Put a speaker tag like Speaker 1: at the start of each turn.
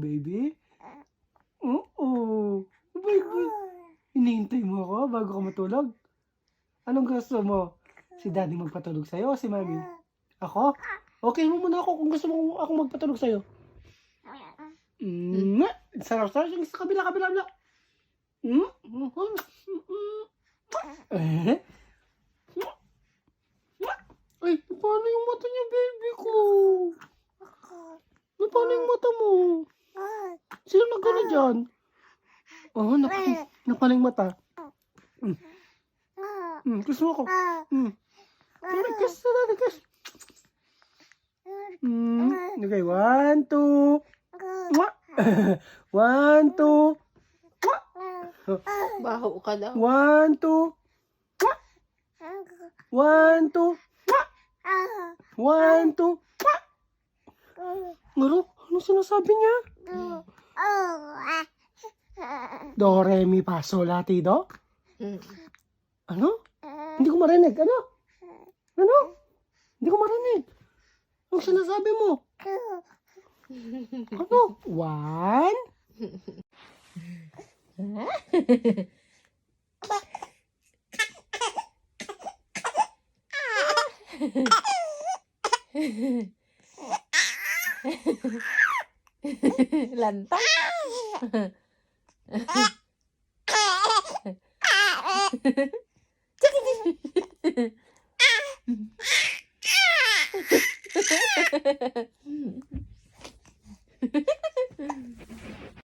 Speaker 1: Baby? Oo. Baby. Hinihintay mo ako bago ka matulog? Anong gusto mo? Si daddy magpatulog sa'yo o si mami? Ako? Okay mo muna ako kung gusto mo ako magpatulog sa'yo. Sarap-sarap yung sa kabila. Eh? Ay, paano yung mata niya, baby ko? Paano yung mata mo? Sino nagkala dyan? Oh, napala yung mata. Kiss mo ako. Kiss na natin, kiss. Okay, 1, 2. 1, 2.
Speaker 2: Baho ka daw.
Speaker 1: 1, 2. 1, 2. 1, 2. Ngaro, ano sinasabi niya? Do, re, mi, fa, sol, la, ti, do? Ano? Hindi ko marinig. Ano? Hindi ko marinig. Anong sinasabi mo? Ano? 1.
Speaker 2: Lantang.